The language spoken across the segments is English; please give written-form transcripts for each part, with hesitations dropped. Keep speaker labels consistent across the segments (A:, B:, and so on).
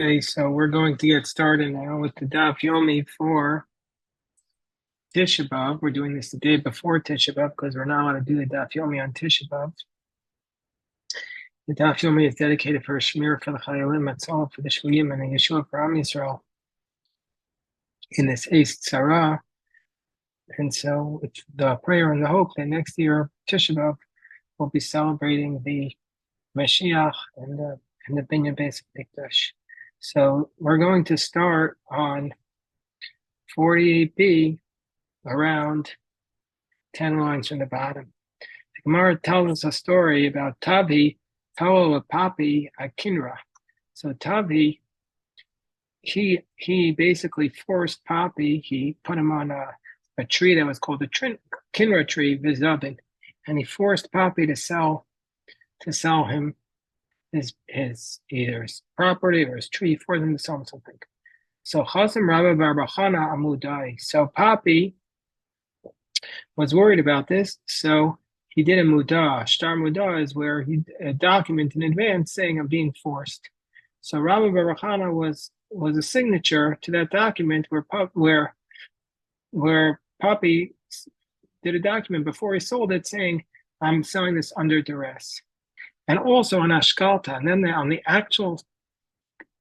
A: Okay, so we're going to get started now with the Daf Yomi for Tisha B'Av. We're doing this the day before Tisha B'Av because we're not allowed to do the Daf Yomi on Tisha B'Av. The Daf Yomi is dedicated for Shmir for the Chayalim, Matzah for the Shvuyim, and the Yeshua for Am Yisrael in this Eis Tzara. And so it's the prayer and the hope that next year, Tisha B'Av, we'll be celebrating the Mashiach and the Binyan Beis Mikdash. So we're going to start on 48b, around 10 lines from the bottom. The Gemara tells us a story about Tavi, fellow of Papi at Kinra. So Tavi, he basically forced Papi, he put him on a tree that was called the Kinra tree, Vizabin, and he forced Papi to sell him his either his property or his tree, for them to sell him something. So Chasam Rabba Bar Bachana Amudai. So Papi was worried about this, so he did a mudah. Shtar mudah is where he a document in advance saying I'm being forced. So Rabbi Barachana was a signature to that document where Papi did a document before he sold it saying I'm selling this under duress, and also on Ashkalta, and then on the actual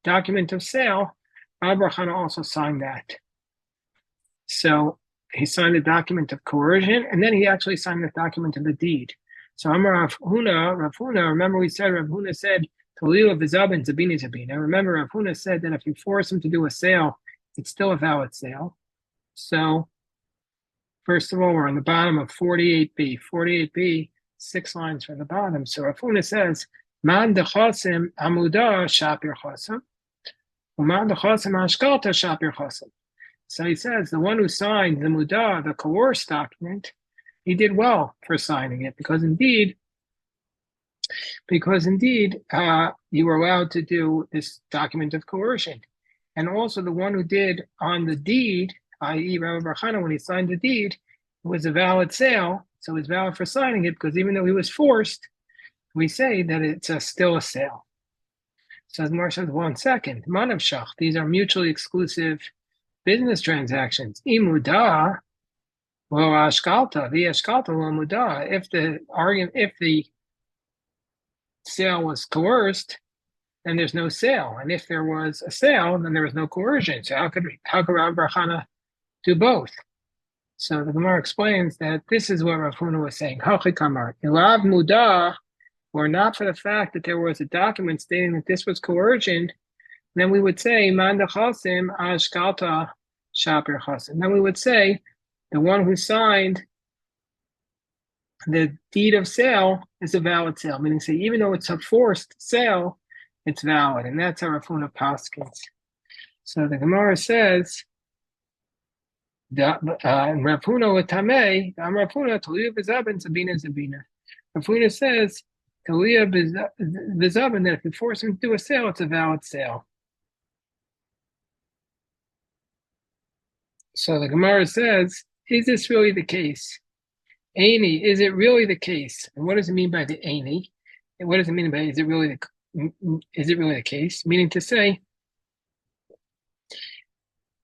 A: document of sale, Rabbi Barachana also signed that. So he signed a document of coercion, and then he actually signed the document of the deed. So Amar Rav Huna, remember we said, Rav Huna said, Talila v'zabin zabini zabina. Remember Rav Huna said that if you force him to do a sale, it's still a valid sale. So, first of all, we're on the bottom of 48b. 48b, 6 lines from the bottom. So Rav Huna says, Man dechasim amudah shapir chasam, uman dechasim ashkalta shapir chasam. So he says the one who signed the mudah, the coerced document, he did well for signing it because indeed, you were allowed to do this document of coercion, and also the one who did on the deed, i.e., Rabbi Barchana, when he signed the deed, it was a valid sale, so it's valid for signing it because even though he was forced, we say that it's still a sale. So as Mar says, 1 second, manav shach, these are mutually exclusive business transactions. Imuda, well, ashkalta, the ashkalta muda. If the sale was coerced, then there's no sale, and if there was a sale, then there was no coercion. So how could Rav Barchana do both? So the Gemara explains that this is what Rav Huna was saying. Hachi kamar ilav muda, or not for the fact that there was a document stating that this was coercion, then we would say man dechasim ashkalta shapir chasim. Then we would say the one who signed the deed of sale is a valid sale, meaning say even though it's a forced sale, it's valid, and that's how Rav Huna paskins. So the Gemara says, Rav Huna tamei, Rav Huna Taliyah b'zabin zabina zabina. Rav Huna says Taliyah b'zabin, that if you force him to do a sale, it's a valid sale. So the Gemara says, is this really the case? Aini, is it really the case? And what does it mean by the Aini? And what does it mean by is it really the case? Meaning to say,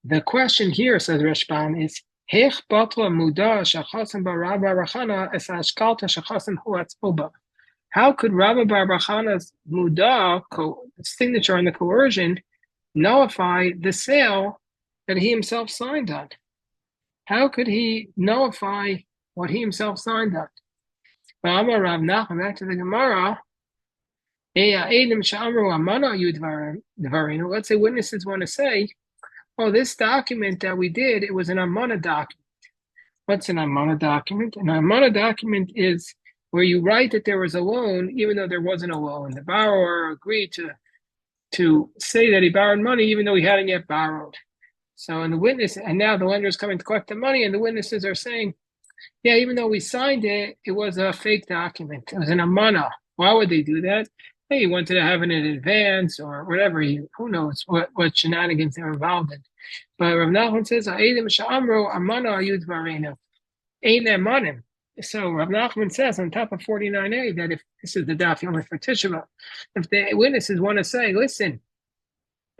A: the question here, says Rashban, is Hech batla muda shachasim bar Rabba Rachana es ashkalta shachasim huatzboba. How could Rabba bar Rachana's muda signature on the coercion nullify the sale that he himself signed on? How could he nullify what he himself signed on? Amar Rav Nachman, back to the Gemara. Let's say witnesses want to say, oh, this document that we did, it was an amana document. What's an amana document? An amana document is where you write that there was a loan, even though there wasn't a loan. The borrower agreed to say that he borrowed money, even though he hadn't yet borrowed. So, and now the lender is coming to collect the money, and the witnesses are saying, yeah, even though we signed it, it was a fake document. It was an amana. Why would they do that? Hey, he wanted to have it in advance or whatever. Who knows what shenanigans they're involved in. But Rav Nachman says, "Ha'edim sha'amro amana ayud varena." Ain't amanim. So Rav Nachman says on top of 49a that if this is the daf only for Tisha B'Av, if the witnesses want to say, listen,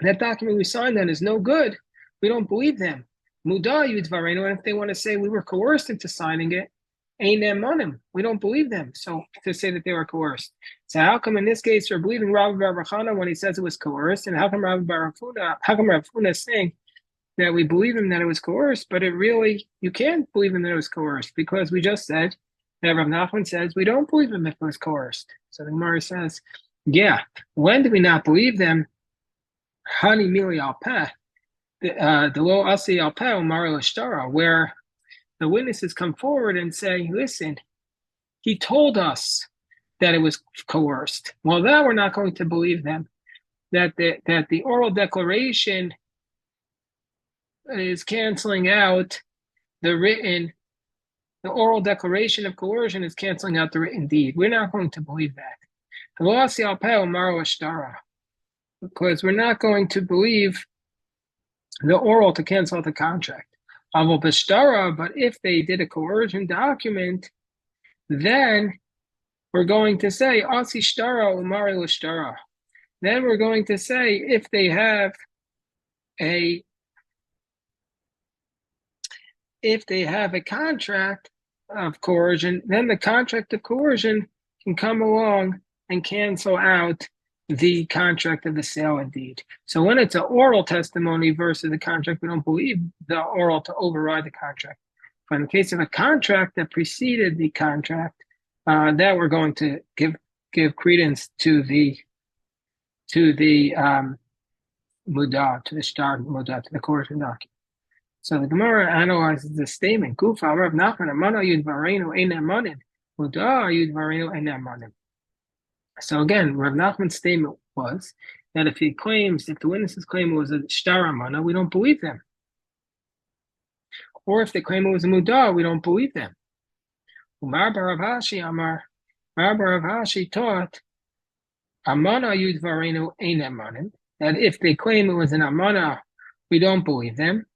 A: that document we signed on is no good. We don't believe them. Muda yudvarenu, and if they want to say we were coerced into signing it, einem monim. We don't believe them. So to say that they were coerced. So how come in this case you're believing Rabbi Bar Chana when he says it was coerced, and how come Rabbi Bar Hafuna, how come Rabbi Hafuna is saying that we believe him that it was coerced, but it really you can't believe him that it was coerced because we just said that Rav Nachman says we don't believe him if it was coerced. So the Gemara says, yeah, when do we not believe them? Hani mili al peh, the lo asi al peh umar l'shtara, where the witnesses come forward and say, listen, he told us that it was coerced. Well, that we're not going to believe them. That the oral declaration is canceling out the written, the oral declaration of coercion is canceling out the written deed. We're not going to believe that. The lo asi al peh umar l'shtara, because we're not going to believe the oral to cancel out the contract. But if they did a coercion document, then we're going to say asi shtara umari l'shtara. Then we're going to say if they have a contract of coercion, then the contract of coercion can come along and cancel out the contract of the sale and deed. So when it's an oral testimony versus a contract, we don't believe the oral to override the contract. But in the case of a contract that preceded the contract, that we're going to give credence to the mudah, to the shtar mudah, to the coercion document. So the Gemara analyzes the statement. Gufa Rav Nachman amana yudvarenu einam manim, mudah yudvarenu einam manim. So again, Rav Nachman's statement was that if the witnesses claim it was a shtar amana, we don't believe them. Or if they claim it was a mudah, we don't believe them. Umar bar Rav Ashi Amar, Rav Ashi taught amana yudvarenu einam manim, that if they claim it was an amana, we don't believe them.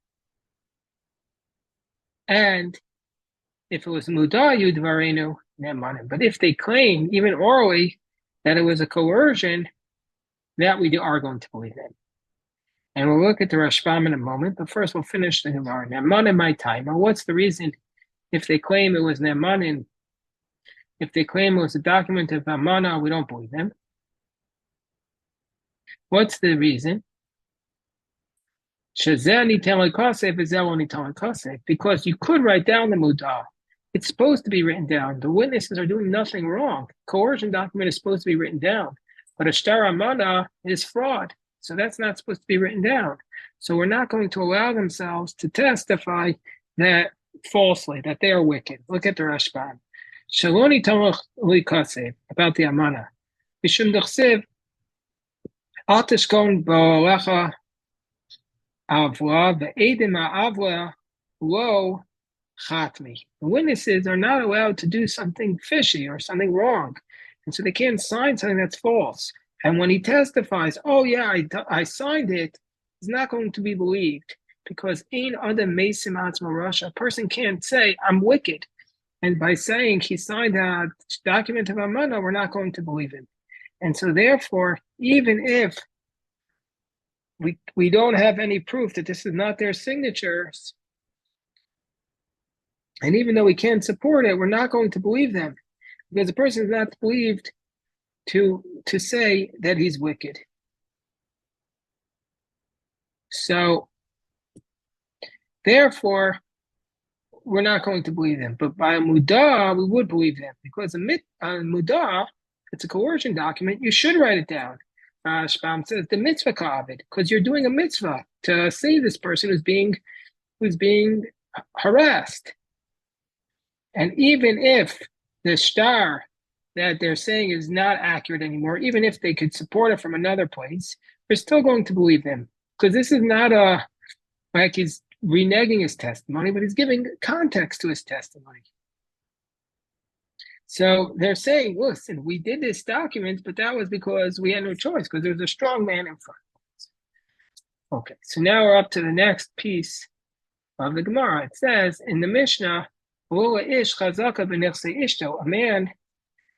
A: And if it was mudah yudvarenu einam manim, but if they claim, even orally, that it was a coercion, that we are going to believe them. And we'll look at the Rashbam in a moment, but first we'll finish the Gemara. Nemanim my time. Now, what's the reason if they claim it was Nemanim? If they claim it was a document of Amana, we don't believe them. What's the reason? Because you could write down the mudah. It's supposed to be written down. The witnesses are doing nothing wrong. Coercion document is supposed to be written down. But a shtar amana is fraud. So that's not supposed to be written down. So we're not going to allow themselves to testify that falsely, that they are wicked. Look at the Rashbam. Shaloni tamach likase, about the amana. Mishum dechsev, al tishkon ba'alecha avla, ve'edim ha'avla lo chatmi. The witnesses are not allowed to do something fishy or something wrong. And so they can't sign something that's false. And when he testifies, oh yeah, I signed it, he's not going to be believed. Because ein adam mesim atzmo rasha, a person can't say, I'm wicked. And by saying he signed a document of amana, we're not going to believe him. And so therefore, even if we don't have any proof that this is not their signatures, and even though we can't support it, we're not going to believe them. Because the person is not believed to say that he's wicked. So, therefore, we're not going to believe them. But by a mudah, we would believe them. Because a mudah, it's a coercion document, you should write it down. Shbam says the mitzvah ka'avid, because you're doing a mitzvah to save this person who's being harassed. And even if the shtar that they're saying is not accurate anymore, even if they could support it from another place, we're still going to believe them. Because this is not like he's reneging his testimony, but he's giving context to his testimony. So they're saying, listen, we did this document, but that was because we had no choice, because there was a strong man in front of us. Okay, so now we're up to the next piece of the Gemara. It says in the Mishnah, a man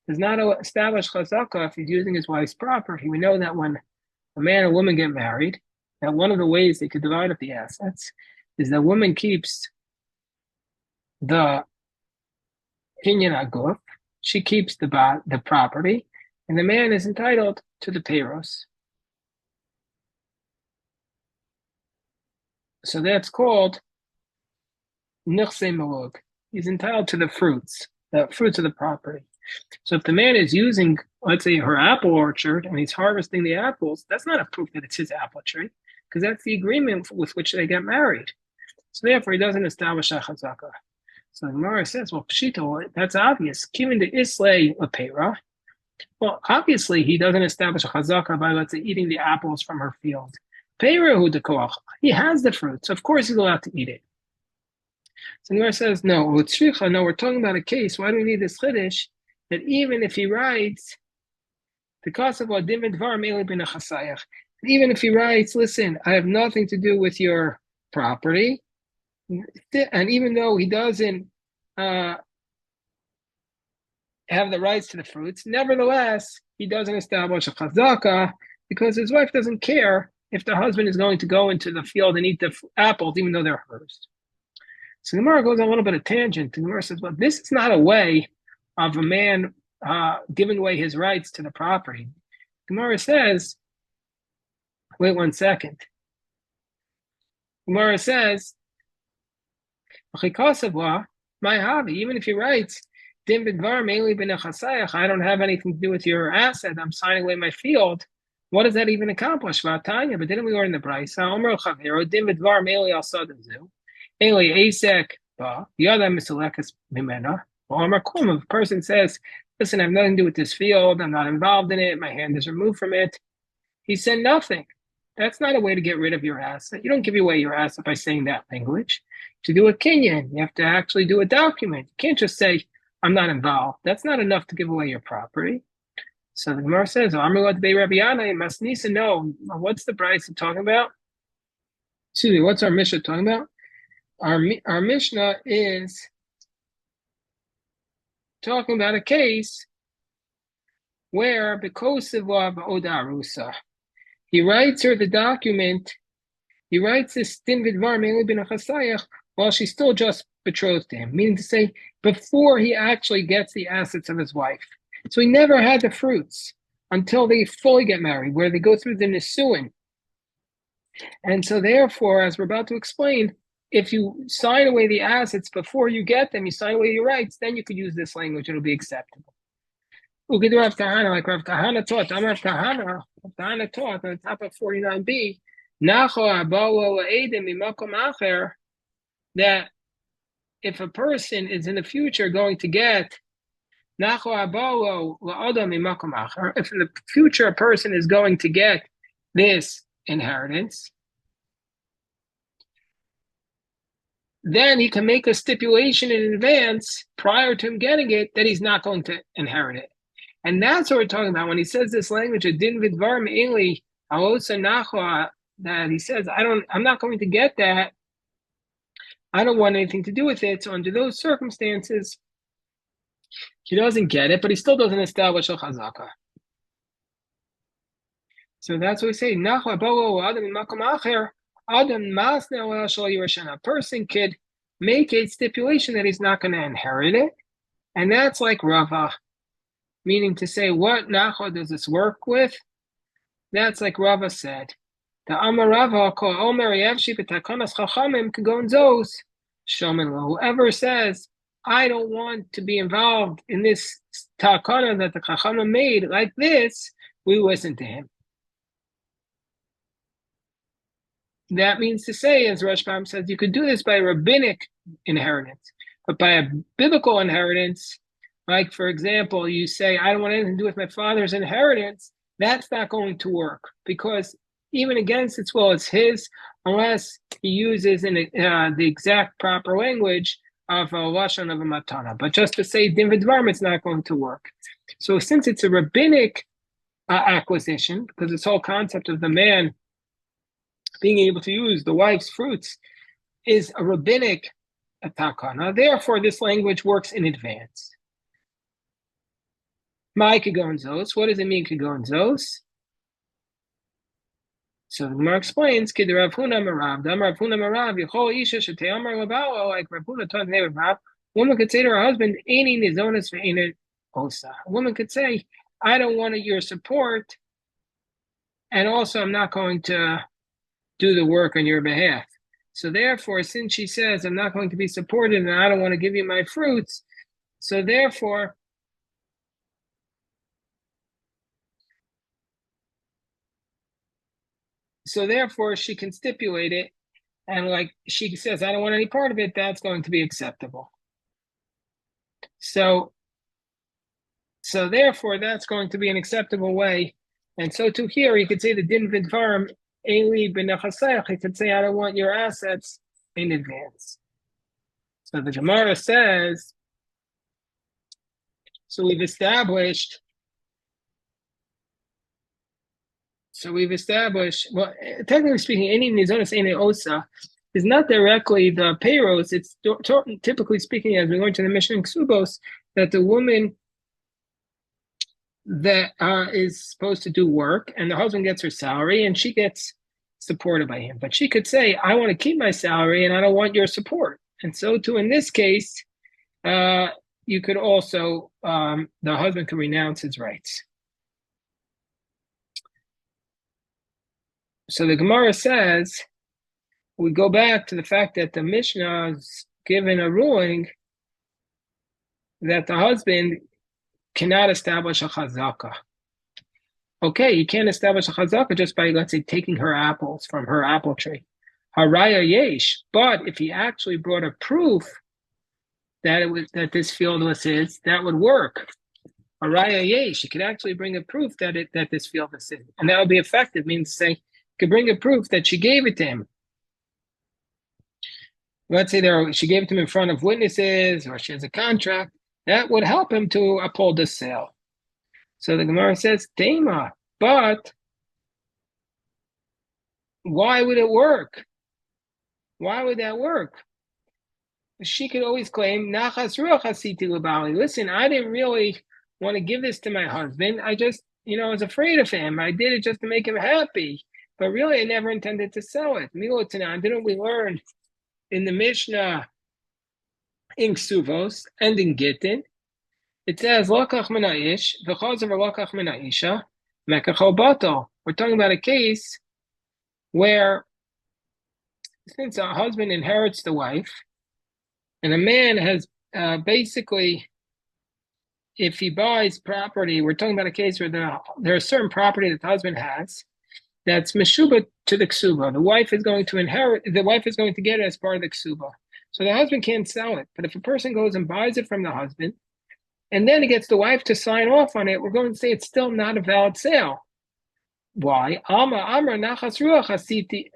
A: does not establish chazaka if he's using his wife's property. We know that when a man and woman get married, that one of the ways they could divide up the assets is that woman keeps the kinyan aguf, she keeps the property, and the man is entitled to the payros. So that's called nichse malug. He's entitled to the fruits of the property. So if the man is using, let's say, her apple orchard and he's harvesting the apples, that's not a proof that it's his apple tree, because that's the agreement with which they get married. So therefore, he doesn't establish a chazaka. So the Gemara says, well, pshito, that's obvious. Kimin de islay lepera. Well, obviously, he doesn't establish a chazaka by, let's say, eating the apples from her field. Pera hu dekoach. He has the fruit, so of course he's allowed to eat it. So the Gemara says, no, we're talking about a case. Why do we need this chiddush? That even if he writes, even if he writes, listen, I have nothing to do with your property, and even though he doesn't have the rights to the fruits, nevertheless, he doesn't establish a chazaka because his wife doesn't care if the husband is going to go into the field and eat the apples, even though they're hers. So the Gemara goes on a little bit of tangent. The Gemara says, well, this is not a way of a man giving away his rights to the property. Gemara says, wait 1 second. Gemara says, my hobby, even if he writes, I don't have anything to do with your asset, I'm signing away my field, what does that even accomplish? But didn't we learn the Brisa? If a person says, listen, I have nothing to do with this field, I'm not involved in it, my hand is removed from it, he said nothing. That's not a way to get rid of your asset. You don't give away your asset by saying that language. To do a kinyan, you have to actually do a document. You can't just say, I'm not involved. That's not enough to give away your property. So the Gemara says, no, what's the Brisa talking about? Excuse me, what's our Mishnah talking about? Our Mishnah is talking about a case where he writes her the document, he writes this din vidvar meili bin achasayach while she's still just betrothed to him, meaning to say, before he actually gets the assets of his wife. So he never had the fruits until they fully get married, where they go through the nisuin. And so therefore, as we're about to explain, if you sign away the assets before you get them, you sign away your rights, then you could use this language, it'll be acceptable. Rav Kahana, like Rav Kahana taught, Rav Kahana taught on the top of 49b, that if a person is in the future going to get, if in the future a person is going to get this inheritance, then he can make a stipulation in advance prior to him getting it that he's not going to inherit it. And that's what we're talking about when he says this language, din vidvar meili alosa nachla, that he says, I'm not going to get that. I don't want anything to do with it. So under those circumstances, he doesn't get it, but he still doesn't establish a chazaka. So that's what we say. A person could make a stipulation that he's not going to inherit it, and that's like Rava. Meaning to say, what Nacho does this work with? That's like Rava said. The Amar Rava called Omer Yevshi b'Takanas Chachamim Kagon Zos Shomen. Whoever says, I don't want to be involved in this takana that the Chachamim made like this, we listen to him. That means to say, as Rashbam says, you could do this by rabbinic inheritance, but by a biblical inheritance, like, for example, you say, I don't want anything to do with my father's inheritance, that's not going to work, because even against its will, it's his, unless he uses the exact proper language of a lashon of a matana. But just to say din v'dvarim, it's not going to work. So since it's a rabbinic acquisition, because this whole concept of the man being able to use the wife's fruits is a rabbinic takana, therefore this language works in advance. My kagon zos. What does it mean, kagon zos? So the Gemara explains, Kid Rav Huna Marav, Dam Rav Huna Marav, Yechol Isha Shetayamar Labao, like Rav Huna taught the name of Rav. Woman could say to her husband, Eini Nizonis Ve'eini Osa. A woman could say, I don't want your support, and also I'm not going to do the work on your behalf. So therefore, since she says, I'm not going to be supported and I don't want to give you my fruits, so therefore she can stipulate it, and like she says, I don't want any part of it, that's going to be acceptable. So therefore that's going to be an acceptable way. And so to here, he could say the din v'dvarim eli b'nachasayach, he could say, I don't want your assets in advance. So the Gemara says, so we've established, well, technically speaking, any nizonis, any osa, is not directly the payros. It's typically speaking, as we learned in the Mishnah in Ksubos, that the woman that is supposed to do work, and the husband gets her salary, and she gets supported by him. But she could say, I want to keep my salary, and I don't want your support. And so too, in this case, you could also, the husband could renounce his rights. So the Gemara says, we go back to the fact that the Mishnah is given a ruling that the husband cannot establish a chazaka. Okay, you can't establish a chazaka just by, let's say, taking her apples from her apple tree. Haraya yesh. But if he actually brought a proof that this field was his, that would work. Haraya yesh. He could actually bring a proof that this field is his, and that would be effective. Means say, could bring a proof that she gave it to him. Let's say she gave it to him in front of witnesses, or she has a contract. That would help him to uphold the sale. So the Gemara says, Tema, but why would it work? Why would that work? She could always claim, Nachas ruach hasiti l'bali. Listen, I didn't really want to give this to my husband. I just, was afraid of him. I did it just to make him happy. But really, I never intended to sell it. Milotanan, didn't we learn in the Mishnah in Ksuvos and in Gittin? It says, Lokach menaish, v'chazav lokach menaisha, mekach bato. We're talking about a case where, since a husband inherits the wife, and a man has basically, if he buys property, we're talking about a case where there are certain property that the husband has that's meshuba to the ksuba. The wife is going to get it as part of the ksuba. So the husband can't sell it. But if a person goes and buys it from the husband, and then he gets the wife to sign off on it, we're going to say it's still not a valid sale. Why? Amra nachas ruach hasiti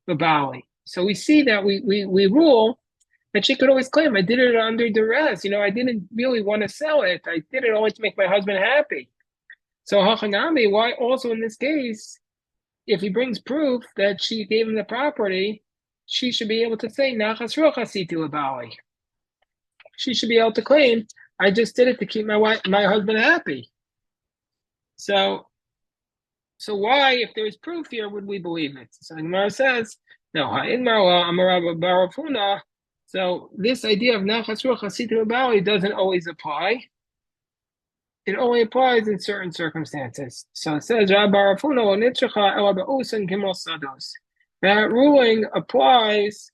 A: l'bali. So we see that we rule that she could always claim, I did it under duress. I didn't really want to sell it. I did it only to make my husband happy. So hachanami, why also in this case, if he brings proof that she gave him the property, she should be able to say, Nachas ruach hasiti l'bali. She should be able to claim, I just did it to keep my husband happy. So why, if there is proof here, would we believe it? So the Gemara says, no, so this idea of Nachas ruach hasiti l'bali doesn't always apply. It only applies in certain circumstances. So it says, that ruling applies.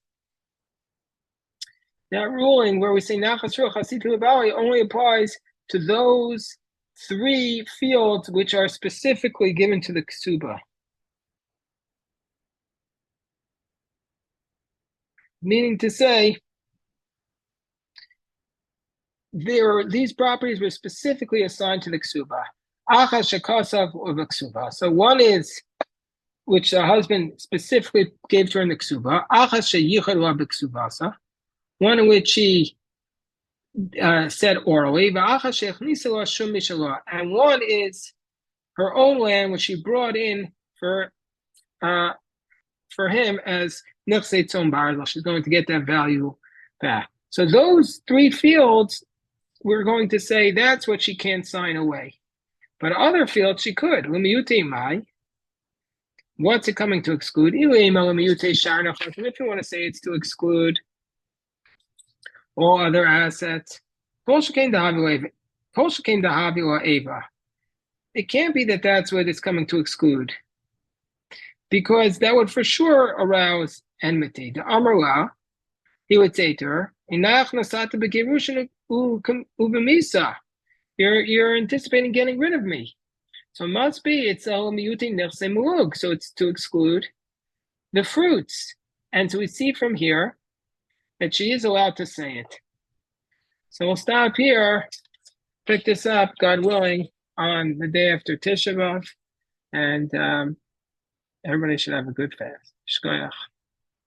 A: That ruling where we say Nachas ruach hasiti l'bali only applies to those 3 fields which are specifically given to the ksuba. Meaning to say, these properties were specifically assigned to the ksuba. Achas shekasav or the ksuba. So one is which the husband specifically gave to her in the ksuba. Achas sheyichad la b'ksubasa. One in which he said orally. V'achas shechnisa la shum mishalah. And one is her own land, which she brought in for him as nechsei tzon barzel. She's going to get that value back. So those 3 fields, we're going to say that's what she can't sign away. But other fields she could. What's it coming to exclude? If you want to say it's to exclude all other assets, it can't be that that's what it's coming to exclude, because that would for sure arouse enmity. The Amrla, he would say to her, you're anticipating getting rid of me. So it must be it's so it's to exclude the fruits. And so we see from here that she is allowed to say it. So we'll stop here, pick this up, God willing, on the day after Tisha B'Av, and everybody should have a good fast. Shkoyach.